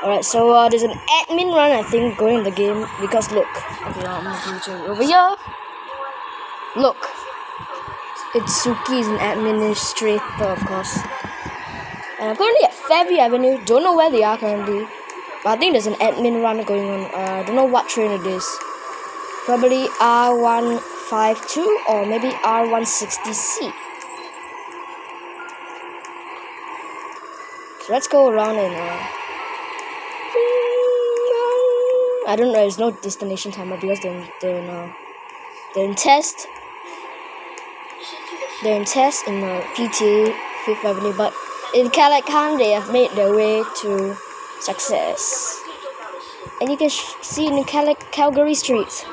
Alright, so there's an admin run, I think, going in the game because look. Okay, now I'm moving over here. Look, Itsuki is an administrator, of course. And I'm currently at Fairview Avenue. Don't know where they are currently, but I think there's an admin run going on. I don't know what train it is. Probably R152 or maybe R160C. So let's go around and I don't know. There's no destination timer because they're in test. They're in test in PTA 5th Avenue, but in Calacan they have made their way to success. And you can see in Calgary streets.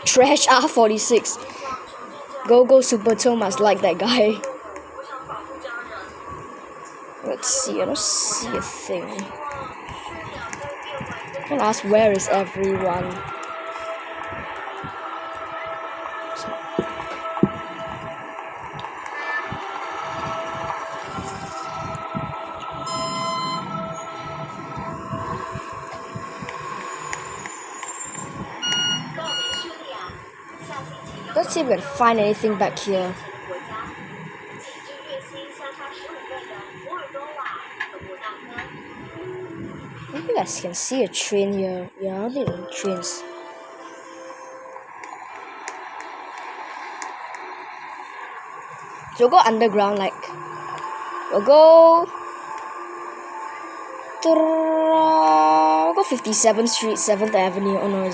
Trash R46. Go Super Thomas like that guy. Let's see, I don't see a thing. I'm gonna ask where is everyone? Let's see if we can find anything back here. Maybe I can see a train here. Yeah, I don't think there are trains. So we'll go underground, like we'll go 57th Street, 7th Avenue. Oh no,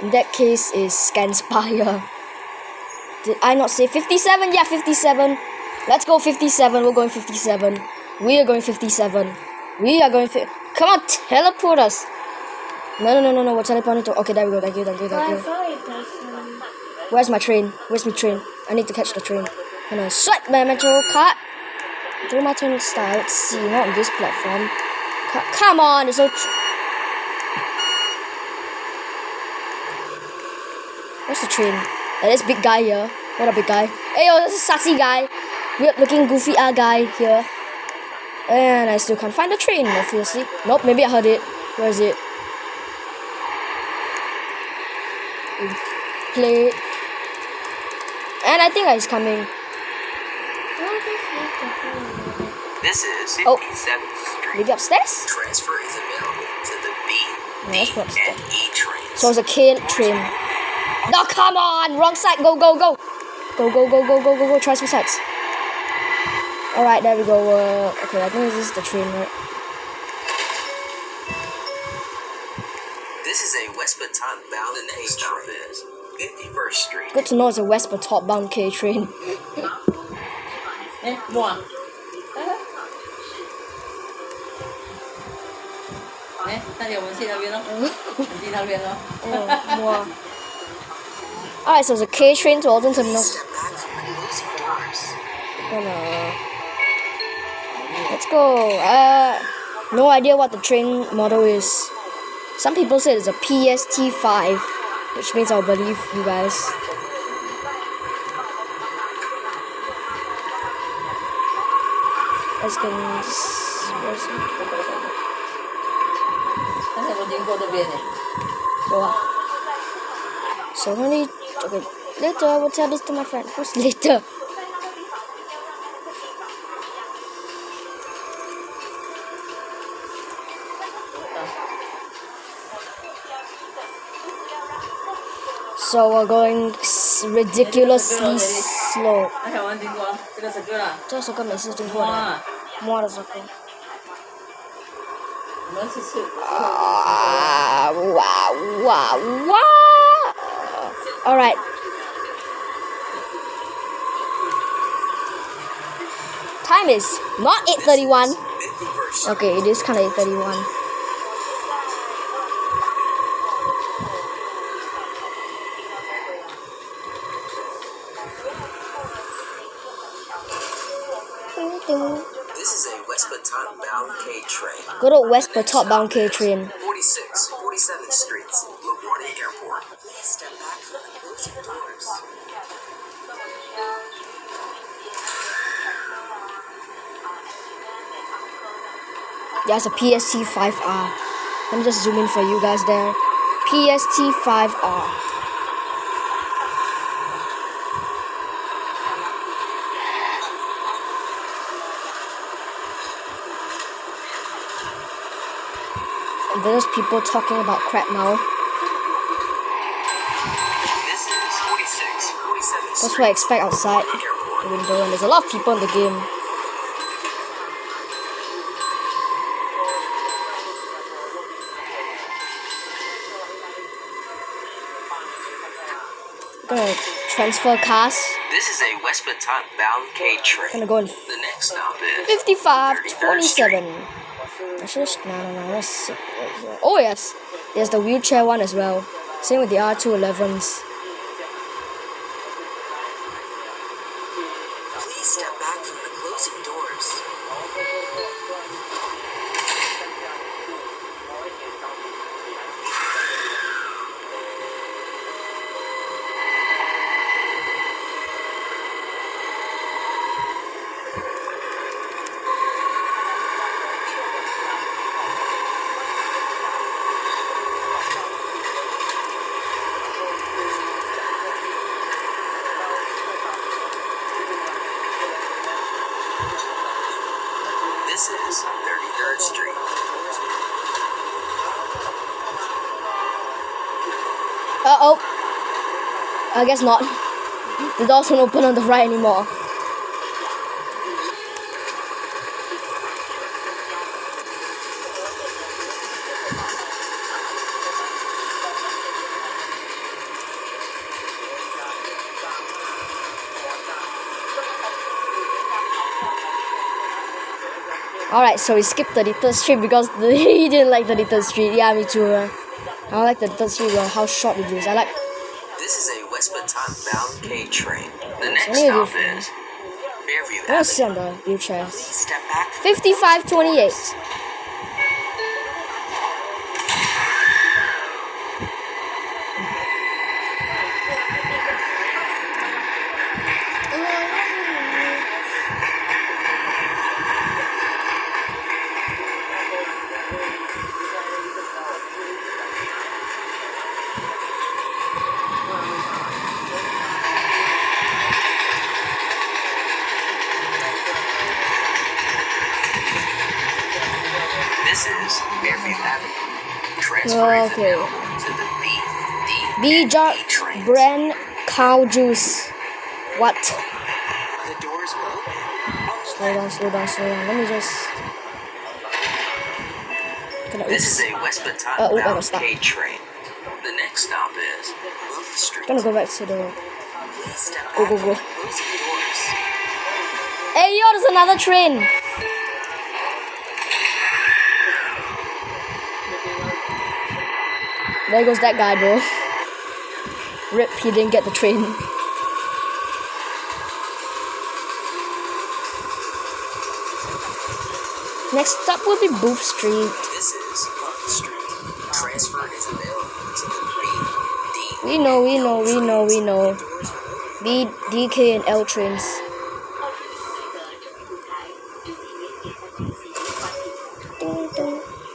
in that case is Skanspar. Did I not say 57? Yeah, 57. Let's go 57. We're going 57. We are going 57. We are going. Come on, teleport us. No. We're teleporting to. Okay, there we go. Thank you. Where's my train? Where's my train? I need to catch the train. And I swipe my metro card. Do my turn style. Let's see. Not on this platform. Come on, it's so. Where's the train? This big guy here. What a big guy. Hey, yo, this is a sassy guy. Weird looking goofy guy here. And I still can't find the train, obviously. Nope, maybe I heard it. Where is it? Play. And I think it's coming. This is 57th Street. Maybe upstairs? Transfer is available to the B, D, and E trains. So it's a K train. No, come on! Wrong side! Go! Go! Transfer sides. Alright, there we go. Okay, I think this is the train, right? This is a West Baton bound and A stop is 51st Street. Good to know it's a West Baton bound K train. Alright, so it's a K train to Alton Terminal. Let's go. No idea what the train model is. Some people say it's a PST5, which means I'll believe you guys. Let's go. So only okay. Later I will tell this to my friend. Who's later? So we're going ridiculously slow. 这首歌每次听过的，摸的时候。Wow. Alright. Time is not 8:31. Okay, it is kind of 8:31. This is a West Baton bound K train. Good old West Baton bound K train. 46, 47th Streets, LaGuardia Airport. Step back from the closing doors. Yeah, it's a PST5R. Let me just zoom in for you guys there. PST5R. And there's people talking about crap now. This is 47th That's what I expect outside the window, and there's a lot of people in the game. Gonna transfer cars. This is a West Baton bound K train. Gonna go in The next stop is 5527. Actually, no. Let's see. Oh yes, there's the wheelchair one as well. Same with the R211s. Please step back from the closing doors. This is 33rd Street. Uh-oh. I guess not. The doors won't open on the right anymore. Alright, so we skipped 33rd Street because he didn't like 33rd Street. Yeah, me too. I like 33rd Street, how short it is. I like... This is a West Baton bound K train. The next Any of stop these is Fairview Let's see Avenue. on the wheelchairs. Please step back from 5528. This is Fairview Avenue. Transferring Okay. the mail to the B, D, B and jar E trains. brand cow juice. What? the doors will open. Slow down. Let me just. This is a West Baton I gotta bound stop. K train. The next stop is Move the Street. Gonna go back to the. Please step back Go. from the closing doors. Hey yo, there's another train. There goes that guy, bro. Rip, he didn't get the train. Next stop will be Booth Street. This is Move the Street. Transfer is available to the B, D, We know. B, DK, and L trains.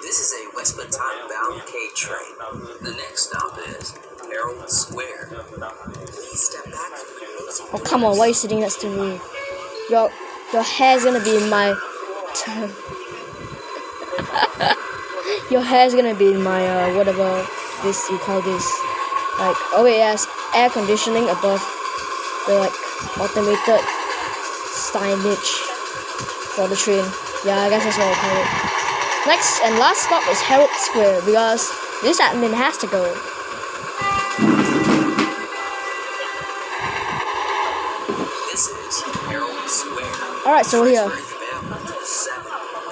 This is a West Baton bound K train. The next stop is Herald Square. Please step back from the closing Oh come on, why are you sitting next to me? Your hair's gonna be in my your hair's gonna be in my whatever this you call this. Like oh wait, yes, air conditioning above the like automated signage for the train. Yeah, I guess that's what I'll call it. Next and last stop is Herald Square because this admin has to go. This is Herald Square. Alright, so here. Transfer is available to the 7, B,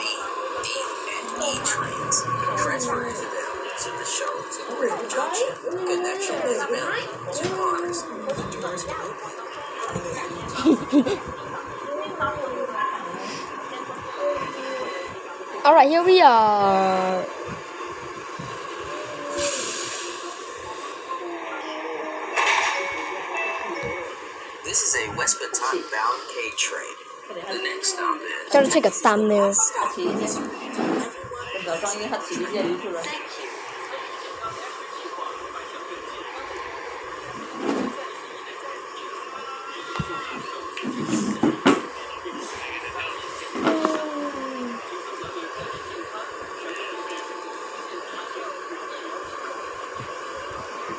D, and E trains. Transfer is available to the shuttle to Rail Junction. Connection is available to cars. The doors will open. Alright, here we are. This is a West Baton bound K train. The next stop is Trying to take a thumbnail. Everyone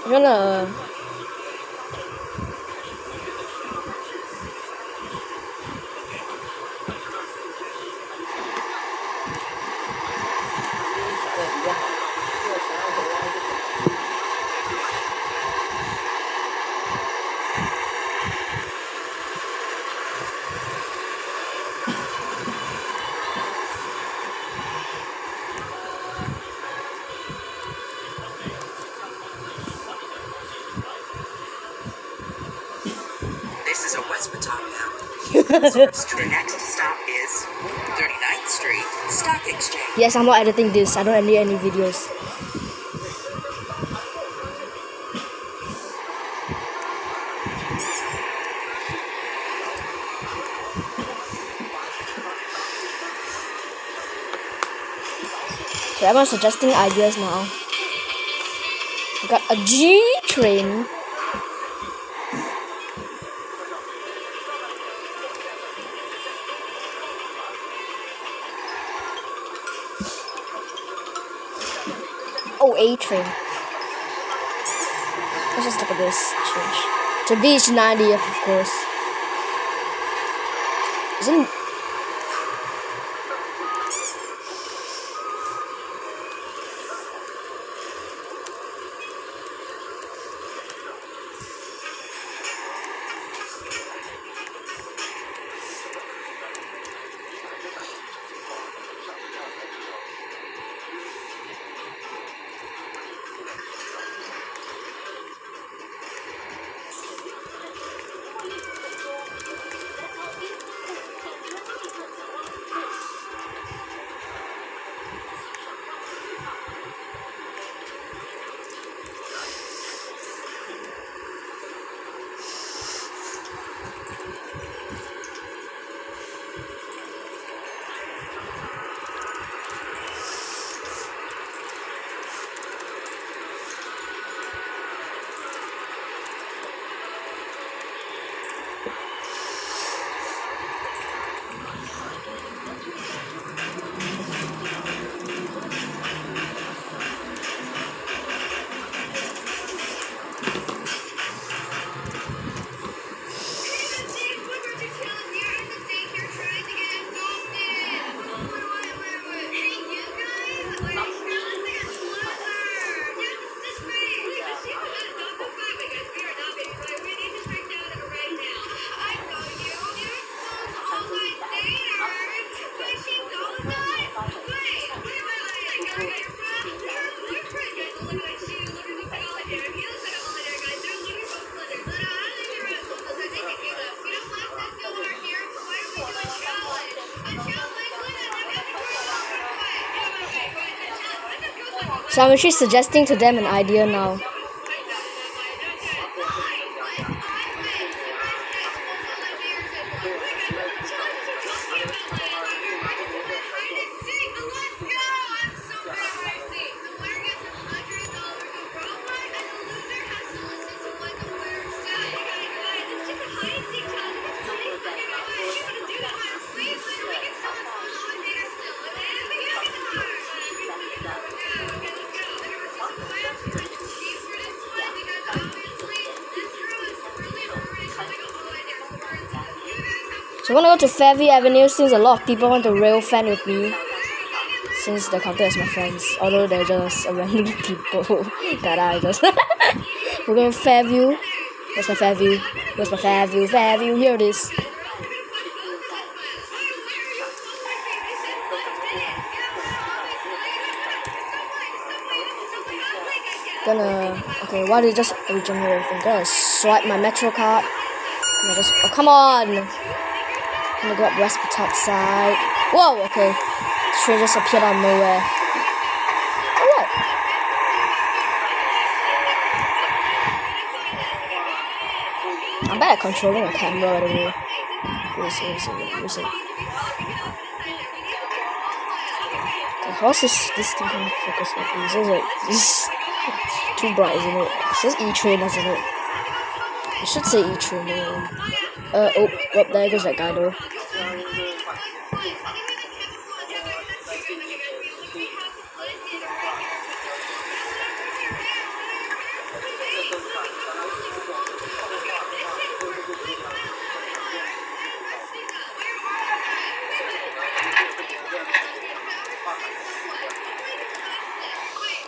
I'm gonna This is a West Baton now. The next stop is 39th Street Stock Exchange. Yes, I'm not editing this. I don't edit any videos. So everyone's suggesting ideas now. We got a G train. Oh, A train. Let's just look at this change. To beach 90th, of course. Isn't so I'm actually suggesting to them an idea now. So I'm gonna go to Fairview Avenue since a lot of people want to rail fan with me. Since they counted as my friends, although they're just random people that I just. We're going to Fairview. Where's my Fairview? Where's my Fairview? Fairview, here it is. Okay, why did it just regenerate everything? Gonna swipe my Metro card. Oh, come on! I'm gonna go up West Patot side. Whoa, okay. The train just appeared out of nowhere. Alright. I'm bad at controlling a camera, by the way. Let me see. how's this thing gonna focus like this? It's like this too bright, isn't it? It says E-train, doesn't it? It should say E-train. Oh, there goes that guy though.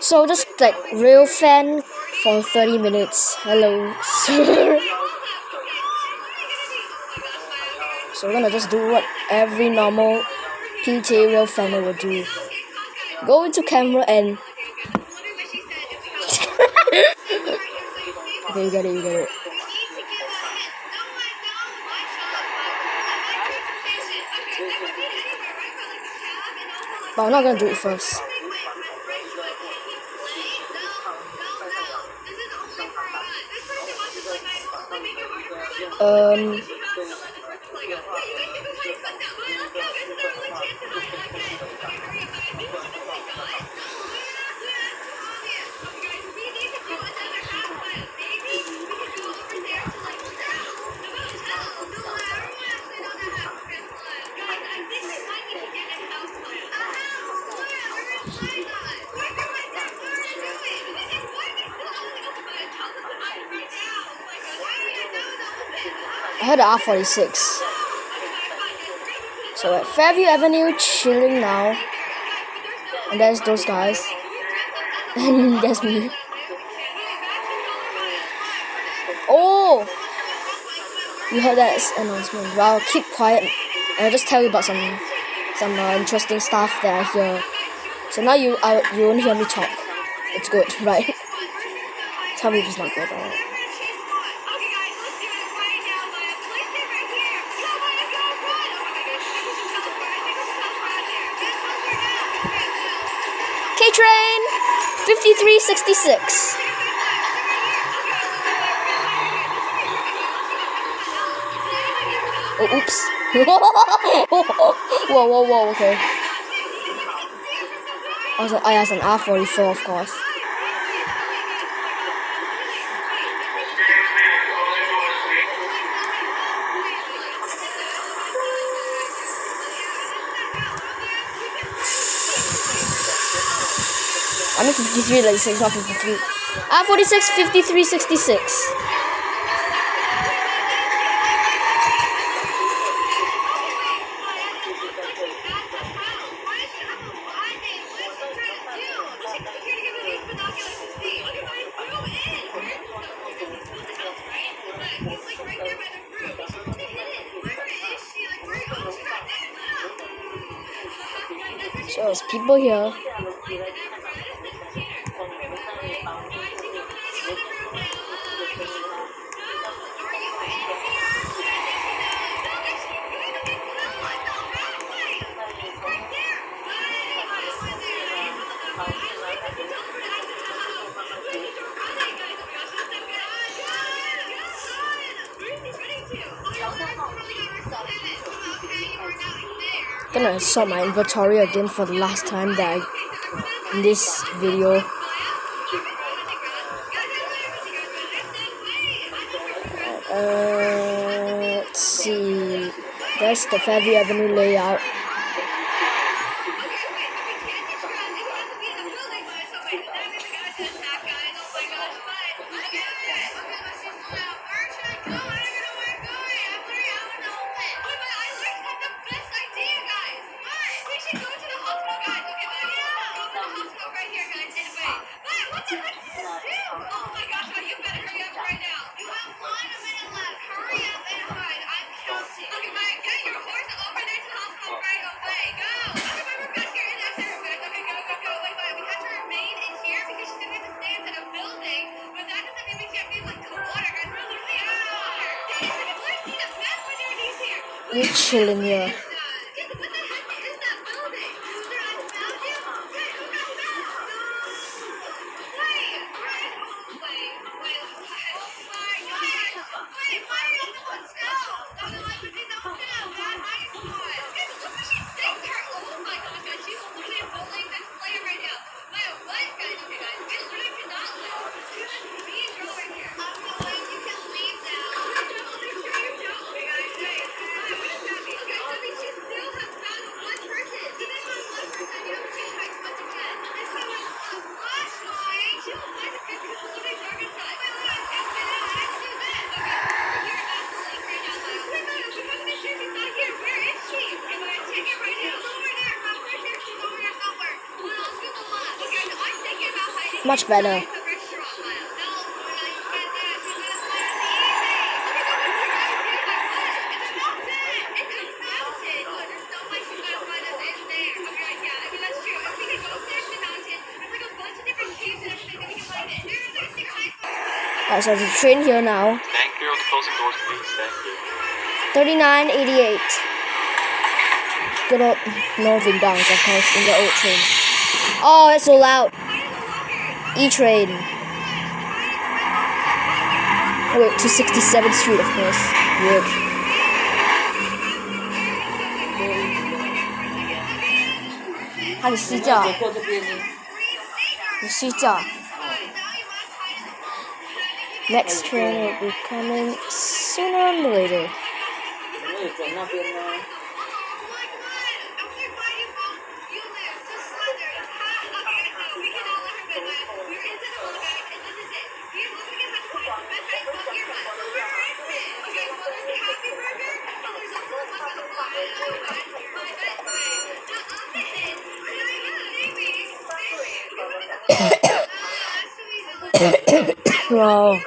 So just like Railfanning for 30 minutes. Hello, sir. So we're gonna just do what every normal PTA Railfanner would do. Go into camera and okay, you get it. But I'm not gonna do it first. I heard the R46. So at Fairview Avenue, chilling now. And there's those guys. And there's me. Oh! You heard that announcement. Well, keep quiet. And I'll just tell you about some interesting stuff that I hear. So now you won't hear me talk. It's good, right? Tell me if it's not good, alright? K-Train 5366. Oh, oops. Whoa, okay. I was like, I has an R44, of course. I mean 53, like 6, not 53. R46, 5366. So there's people here. Gonna sort my inventory again for the last time that in this video. Let's see. That's the Fairview Avenue layout. We're chilling here. Much better. Alright, so there's a train here now. Thank you. Closing doors, please. Thank you. 3988. Good old northern bounds, of course, in the old trains. Oh, it's so loud. E-train. Oh wait, to 67th Street, of course. Weird. How to sit down? You sit down. Next train will be coming sooner or later. Wow.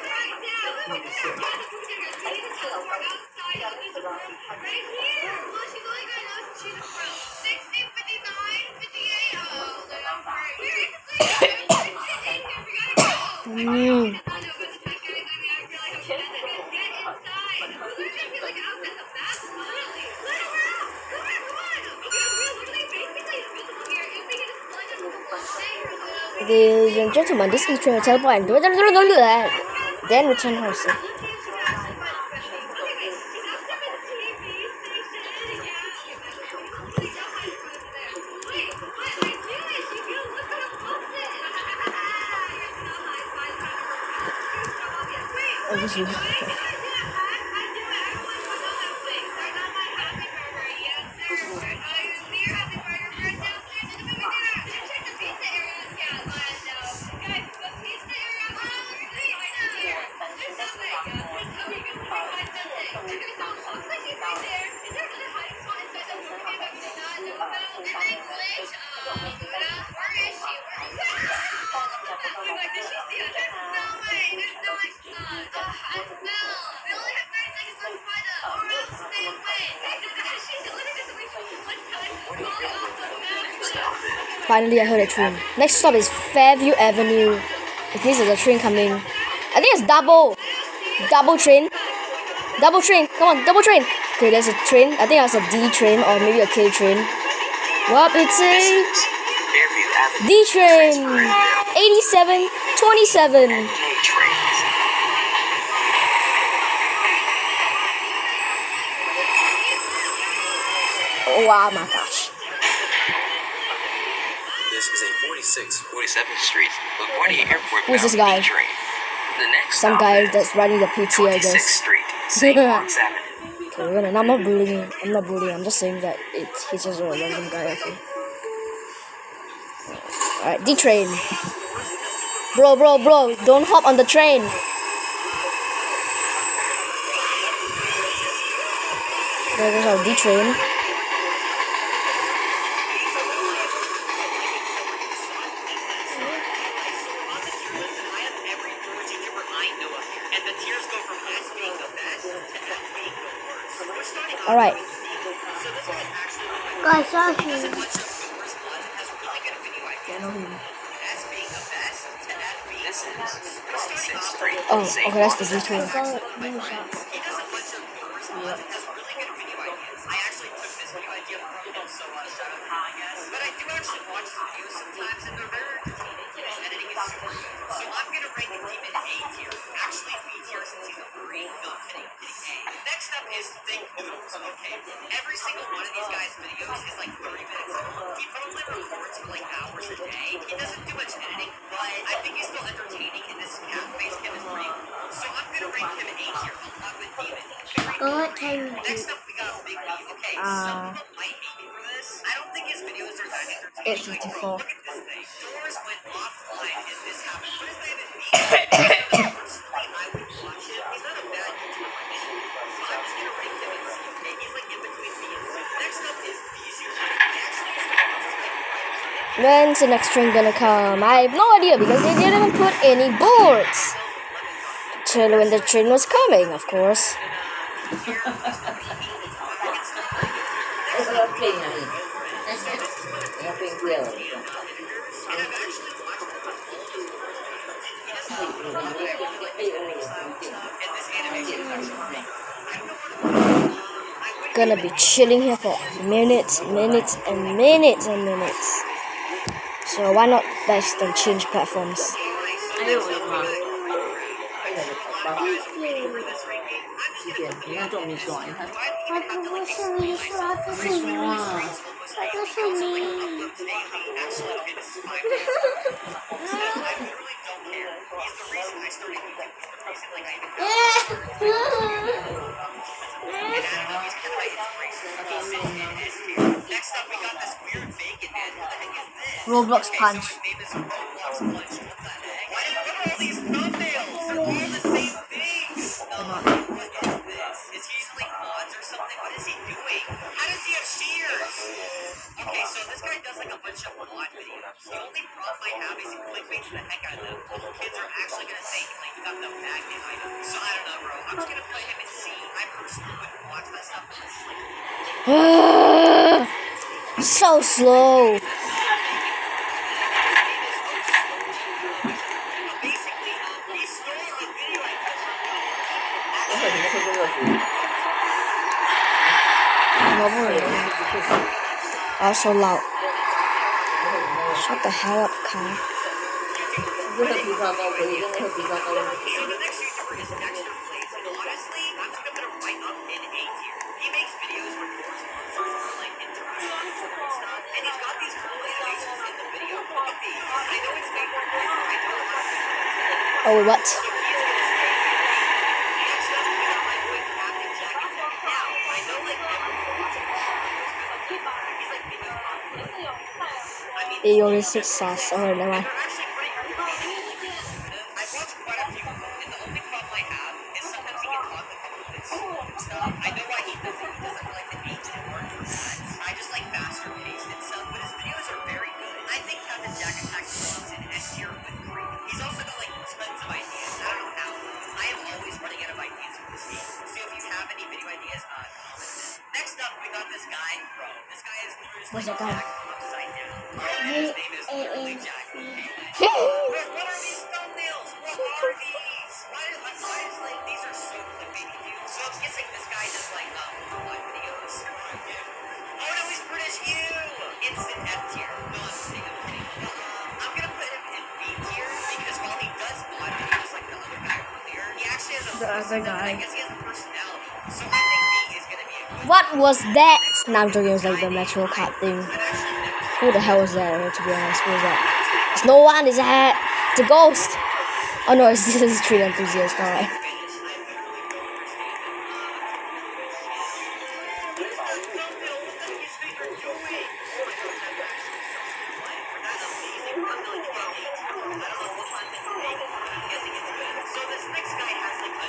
Ladies and gentlemen, this is train will teleport and then return home. Finally, I heard a train. Next stop is Fairview Avenue. I think there's a train coming. I think it's double train. Double train. Come on, double train. Okay, there's a train. I think that's a D train or maybe a K train. Well, it's a D train. 8727. Oh my gosh. This is a 47th Street, LaGuardia Airport. Who's this guy? Train. The next Some stop guy is that's running the PTA, I 26th guess. Street, St. Mark's Avenue. Okay, I'm not bullying. I'm just saying that he's just a random guy. Okay. Alright, D train. Bro, don't hop on the train. There goes our D train. Alright. Guys, sorry. Oh, okay, that's the D train. Next up is Think Noodles, okay? Every single one of these guys' videos is like 30 minutes long. He probably records for like hours a day. He doesn't do much editing, but I think he's still entertaining in this cat-faced chemistry. So I'm gonna rank him A tier, along with Demon. Next up, we got Big B, okay? Some people might hate me for this. I don't think his videos are that entertaining. 854. Look at this thing. Doors went offline and this happened. What does that even mean? I would watch him. He's not a bad YouTuber by any means. So I'm just gonna rank him in C. Okay, he's like in between B and C. Next up is Bijou. He actually used to be When's the next train gonna come? I have no idea because they didn't put any boards. Till when the train was coming, of course. Gonna be chilling here for minutes. So why not best and change platforms? Next up, we got this weird bacon man. What the heck is this? Roblox punch. Why did put all these thumbnails? They're all the same thing. What is this? Is he using like mods or something? What is he doing? How does he have shears? Okay, so this guy does like a bunch of mod videos. The only problem I have is he clickbaits the heck out of them. Little kids are actually gonna think like he got the magnet item. So I don't know, bro. I'm just gonna play him and see. I personally wouldn't watch that stuff unless it's like So slow. Also loud. Shut the hell up, car. So the next YouTuber is Dexter Plays, and honestly, I'm just gonna write up in A tier. He makes videos where Force monsters are like interacting with each other and stuff, and he's got these cool animations in the video. Look at these. I know it's made for kids, but I know a lot of people. Oh, what? So he is gonna stay here. Next up, we got my boy Captain Jack and Jack. Now, I know like everyone watching this video is he's like maybe I mean, They only 6 sauce. Oh, never mind. they're actually pretty cool. I've watched quite a few of them, and the only problem I have is sometimes he can talk a couple bit slow and stuff. I know why he does it. He doesn't like the H to work or that. I just like faster paced and stuff, but his videos are very good. I think Captain Jack Attack belongs in S tier with Greek. He's also got like tons of ideas. I don't know how. I am always running out of ideas for this game. So if you have any video ideas, comment them. Next up, we got this guy. Bro, this guy is literally What's like that guy? Jack upside down. And his name is literally Jack. What are these thumbnails? What are these? Why is like these are so clickbaity, dude? So I'm guessing this guy does like mod videos. Oh no, he's British. Ew! Instant F tier. No, I'm kidding. I'm gonna put him in B tier because while he does mod videos like the other guy earlier, he actually has a I guess he has a personality. So I think B is gonna be a good. What was that? Nah, I'm joking. It was like the Metro card thing. Who the hell was that? To be honest, who was that? It's no one. It's a ghost. Oh no, this is Street Enthusiast. Alright.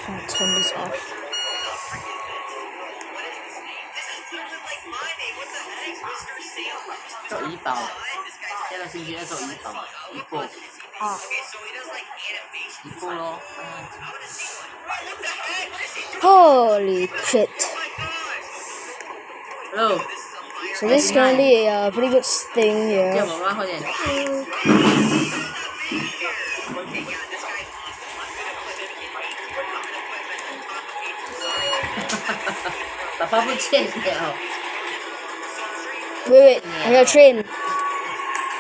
I'll turn this off. Holy shit. Hello. So this is currently a pretty good thing here. 叫妈妈快点。把发布剪掉。 Wait, I hear a train.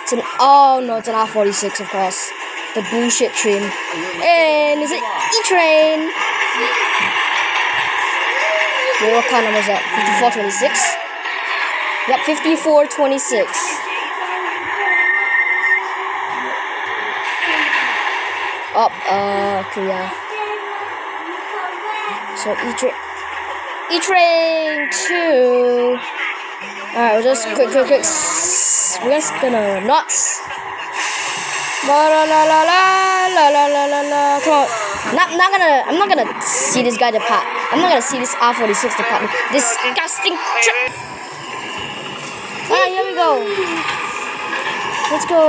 It's an it's an R46, of course. The bullshit train. And it's an E-train. Wait, what kind number is that? 5426? Yep, 5426. Okay, yeah. So E-train 2. Alright, we're just quick. We're just gonna nuts. La la la la la la la la la. Come on. I'm not gonna see this guy depart. I'm not gonna see this R46 depart. Disgusting trip. Alright, here we go. Let's go.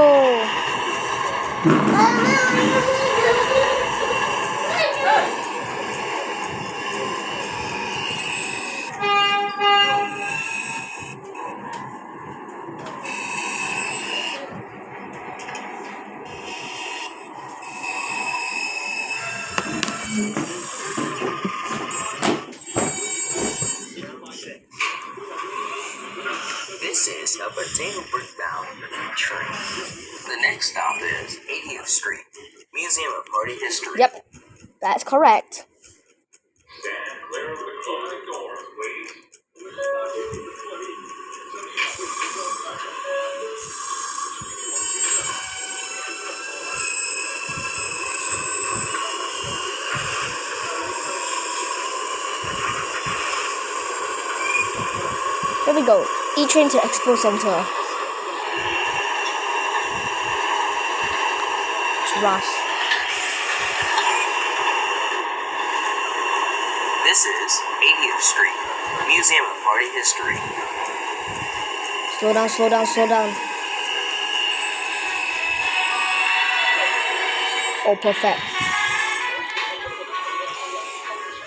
This is a potato brick-bound train. The next stop is 80th Street, Museum of Party History. Yep, that's correct. Stand clear of the closing doors, please. Here we go. E-train to Expo Center. It's rush. This is 80th Street, Museum of Party History. Slow down, slow down, slow down. Oh, perfect.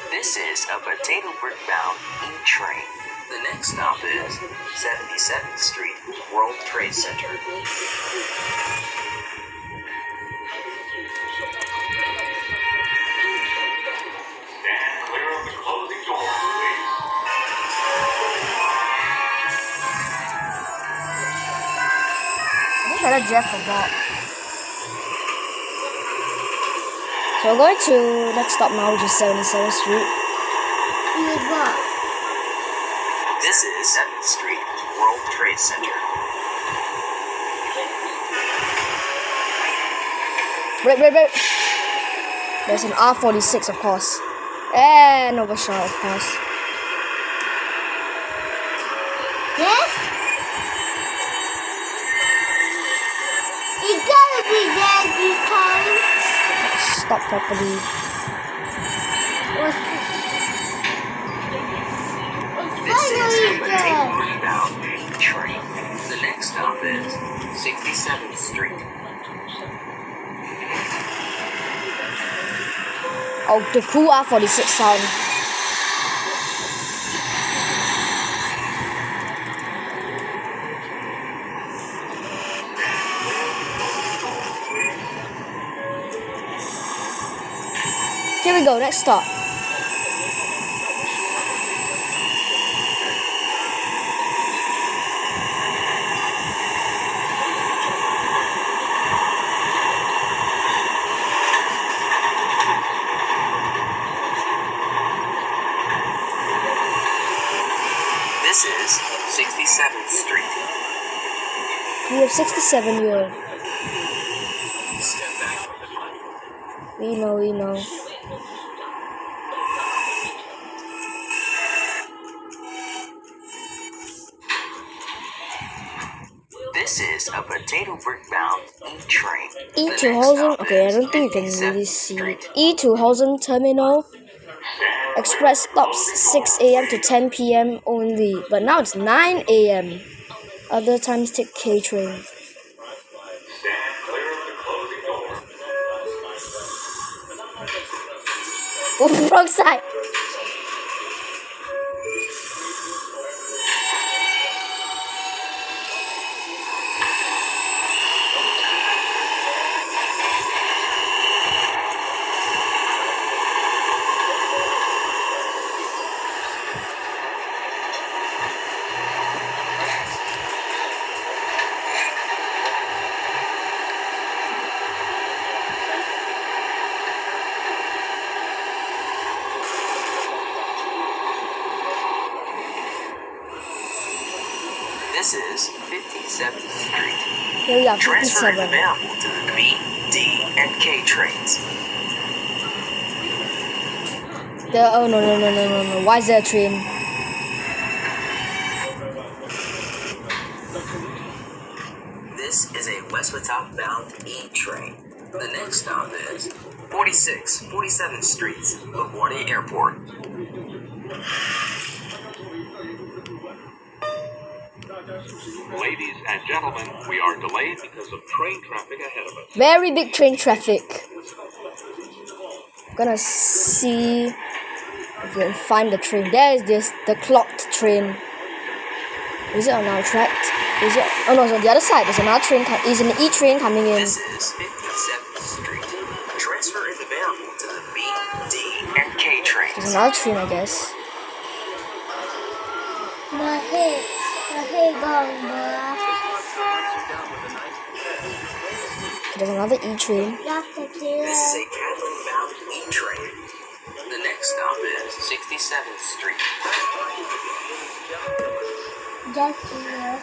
This is a potato brick-bound E-train. The next stop is 77th Street, World Trade Center. Stand clear of the closing doors, please. I think I let Jeff forgot. So we're going to next stop now, which is 77th Street. This is 7th Street, World Trade Center. Wait. There's an R46, of course. And overshot, of course. Yes? It's gotta be there this time. Stop properly. This is a Finally there. potato brick-bound train. The next stop is 67th Street. Oh, the cool R46 sound. Here we go, next stop. This is 67th Street. We have 67 here. Step back from the platform. We know. This is a potato brick-bound E-train. E2000, okay, I don't think you can really see it. E2000 terminal. Express stops 6 a.m. to 10 p.m. only, but now it's 9 a.m. Other times take K train. Stand clear of the closing doors. Oh, wrong side. This is 57th Street. Here we are, Transfer is 57. available to the B, D, and K trains. Oh no. Why is there a train? This is a westward bound E train. The next stop is 47th Street, LaGuardia Airport. Ladies and gentlemen, we are delayed because of train traffic ahead of us. Very big train traffic. Gonna see if we can find the train. There is the clocked train. Is it on our track? Is it? Oh no, it's on the other side. There's another train. Is an E train coming in? This is 57th Street. Transfer is available to the B, D, and K trains. There's another train, I guess. My head gone, bruh. There's another E train. That's the This is killer. a Catholic-bound E train. The next stop is 67th Street. That's the killer.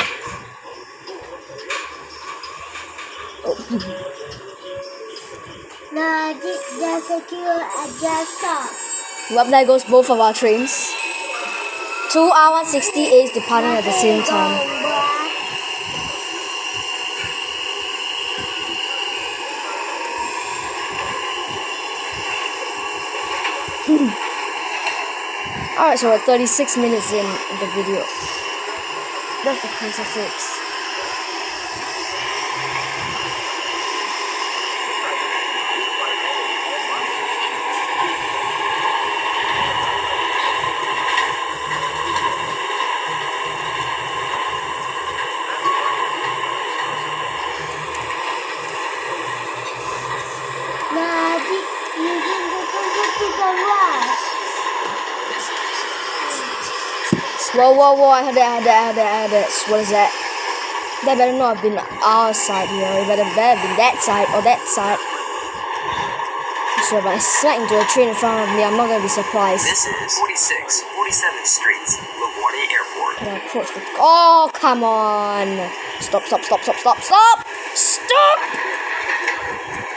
Nah, that's the killer at that stop. Well, there goes both of our trains. 2 hours 68 departing at the same time. Alright, so we're 36 minutes in the video. That's the crucifix. Nah, you can go to the rush. Whoa, I had it. What is that? That better not have been our side here. It better have been that side or that side. So if I smack into a train in front of me, I'm not going to be surprised. This is 47th Street, LaGuardia Airport. Can I approach the... Oh, come on. Stop.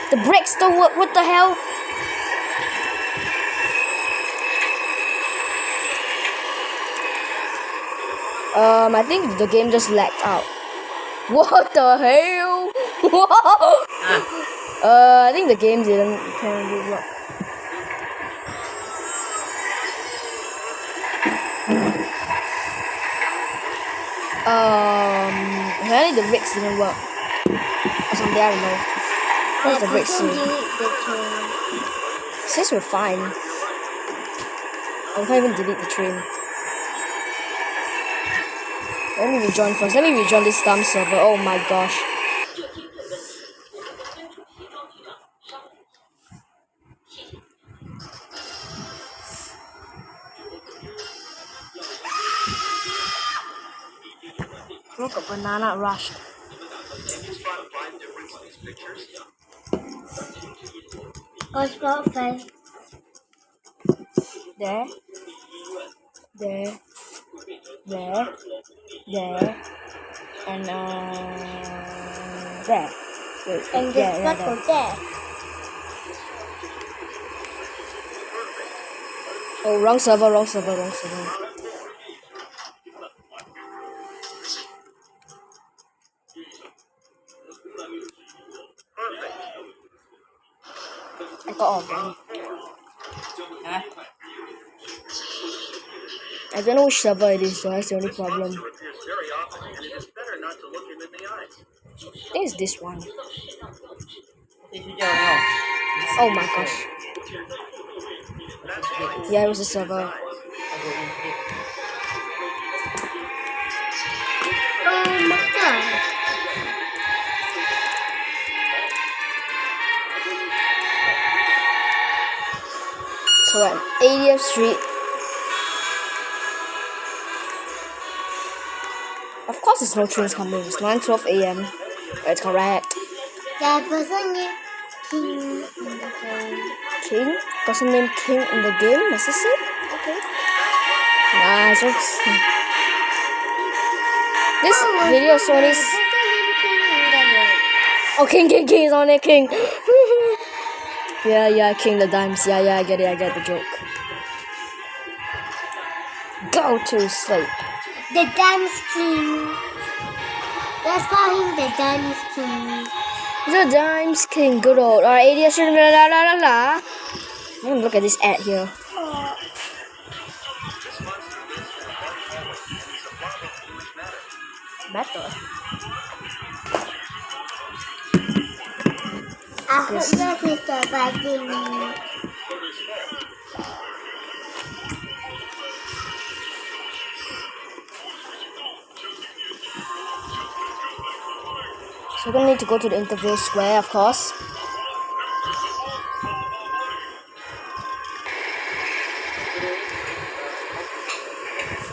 The brakes don't work. What the hell? I think the game just lagged out. What the hell? I think the game didn't apparently work. Apparently the brakes didn't work. Or something, I don't know. What's the brakes say? It says we're fine. I can't even delete the train. Let me rejoin first. Let me rejoin this dumb server. Oh my gosh. Look, a banana rush. What's about face? There, and there. Wait, And there. just go there. Oh, wrong server. I got all of them. Huh? I don't know which server it is, so that's the only problem. I think it's this one. If you don't know. Oh my gosh. Yeah, it was a server. Oh my god. So at 80th Street. Of course there's no trains coming. It's 9:12 a.m. That's correct. That person named King in the game. King? Person named King in the game? What's this it? Okay. Nice. This video is only... Oh, King is on it, King. Yeah, King the Dimes. Yeah, I get the joke. Go to sleep. The Dance King. Let's call him the Dance King. The Dimes King, good old. Alright, 80th Street, I'm gonna look at this ad here. better. I hope that is the bathroom. So we're gonna need to go to the interview square, of course.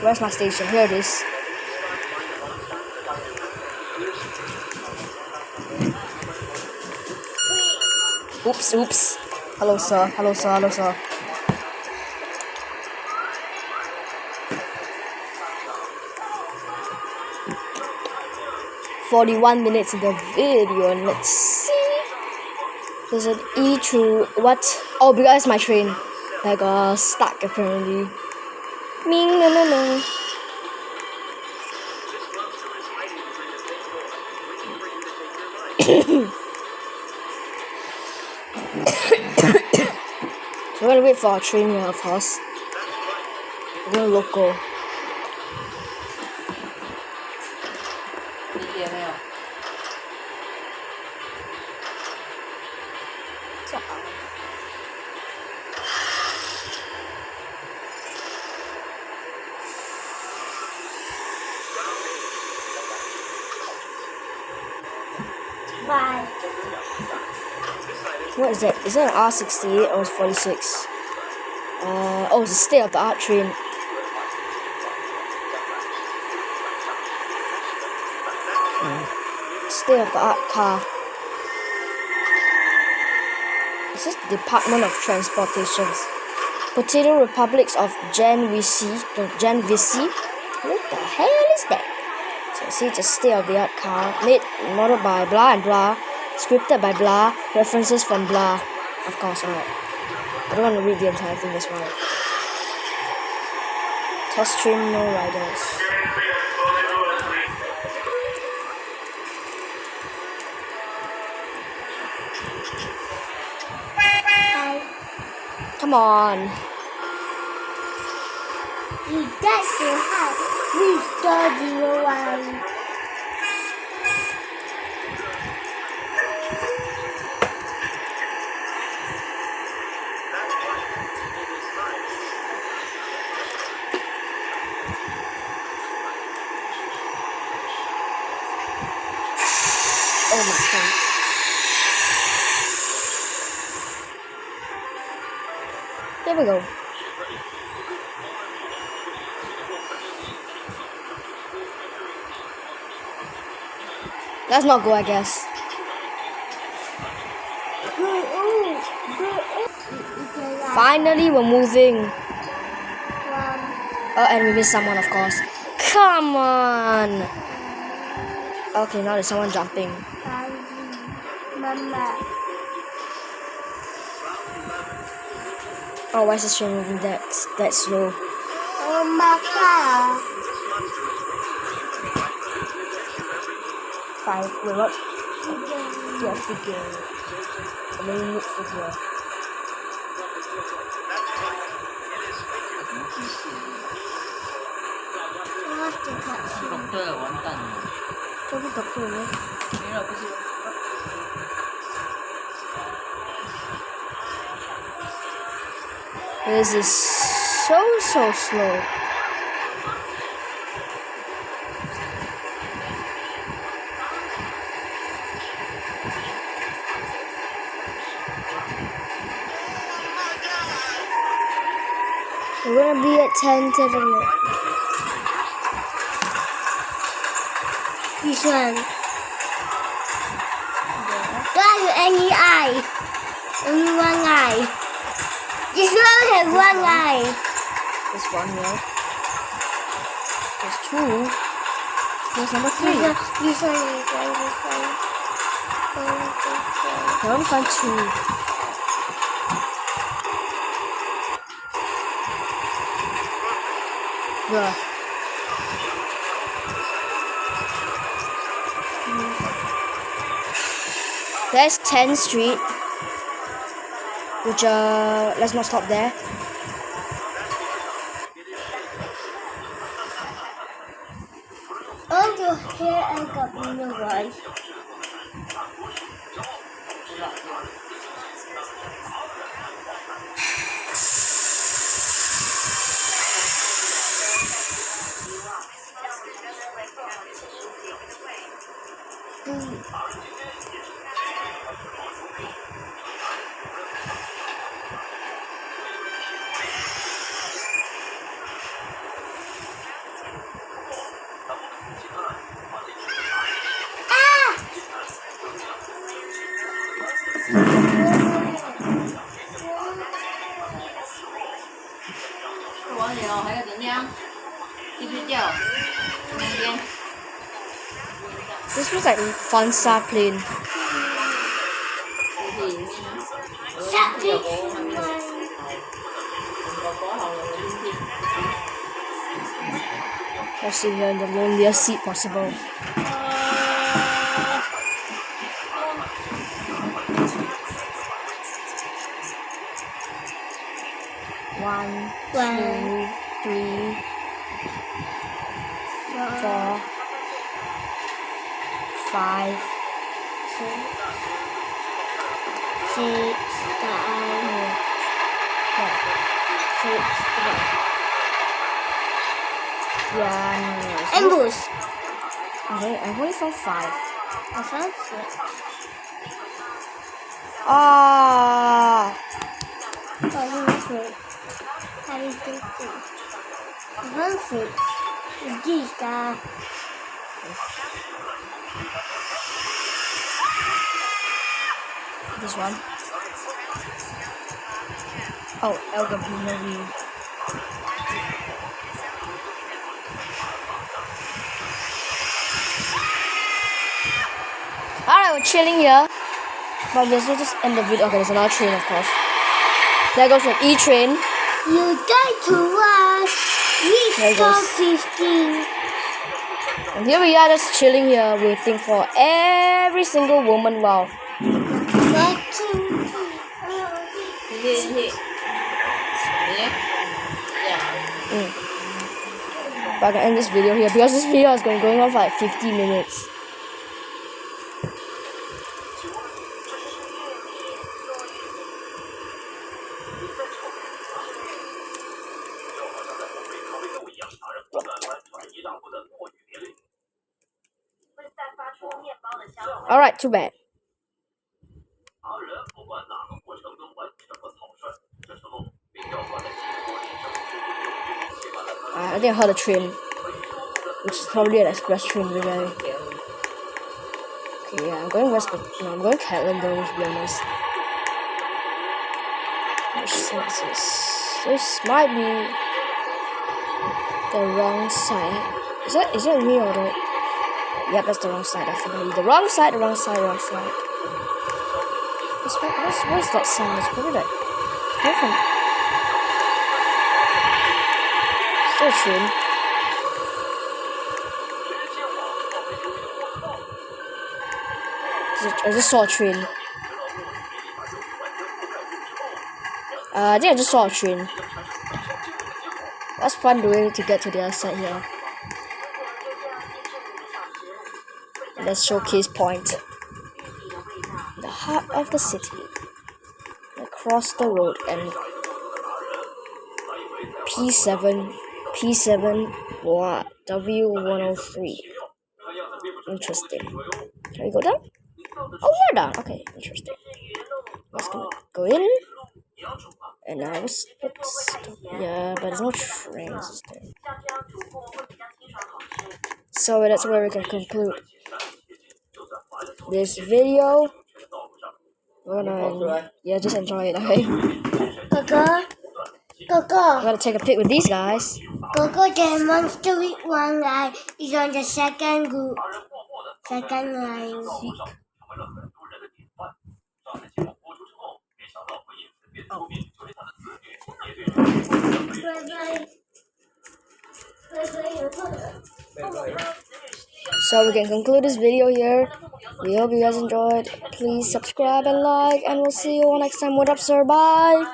Where's my station? Here it is. Oops. Hello, sir. 41 minutes in the video, and let's see. There's an E through what? Oh, because my train got stuck apparently. No. So we're gonna wait for our train here, of course. We're going local. 理解没有？ Bye. What is that? Is that an R68 or 46? Oh, it's a state-of-the-art train. State-of-the-art car. This is the Department of Transportations. Potato Republics of Gen Vici. What the hell is that? So see, it's a state-of-the-art car modeled by blah and blah, scripted by blah, references from blah. Of course, alright. I don't want to read the entire thing, that's why. Test train, no riders. Come on. You got to have restore the one. Oh my god. Here we go. Let's not go, I guess. Finally, we're moving. Oh, and we missed someone, of course. Come on. Okay, now there's someone jumping. Mama. Oh, why is this train moving that slow? Oh my god. 5. Wait, what? Yeah, figure. I mean, look figure. I have to touch you. doctor 完蛋了。这不是 doctor 吗？没有，不是。 This is so slow. We're gonna be at 10 to the minute. This one. Do I have any eye? Only one eye. This one has one eye. There's one here. There's 2. There's number 3. This one is one, this one. I only find 2. Yeah. There's 10th Street, which let's not stop there. Over here. anh gặp nhiều rồi. This was like fun start plane. I'm sitting here in the loneliest seat possible. One, two, three, 4, 5, 6, 7. yeah, Ambush. okay, I only found 5. I found 6. Ah, I found 6. How do you think so? I found 6. It's this guy. this one. Oh, El Gambino. Alright, we're chilling here. But let's just end the video. Okay, there's another train, of course. There goes an E train. You got to watch. There We it saw goes. 15. And here we are just chilling here, waiting for every single woman. Wow. Got to. But I can end this video here because this video is going on for like 50 minutes. Alright, too bad. I think I heard a train, which is probably an express train, really. Okay, yeah, I'm going west, but no, I'm going Catlin though, to be honest. Which is this? This might be the wrong side. Is it me or the? Yep, that's the wrong side, definitely. The wrong side, the wrong side, the wrong side. What's that sound? It's probably like still a train. I just saw a train. I think I just saw a train. That's fun doing to get to the other side here. Let's showcase point. The heart of the city. Across the road and P7 W1.3. Interesting. Can we go down? Oh, we're down. Okay, interesting. Let's go in. And now yeah, but there's no trains there. So that's where we can conclude this video. Yeah, just enjoy it, okay? Coco. I'm gonna take a pic with these guys. Coco, the monster with one guy is on the second group. Second line. So we can conclude this video here. We hope you guys enjoyed. Please subscribe and like, and we'll see you all next time. What up, sir? Bye.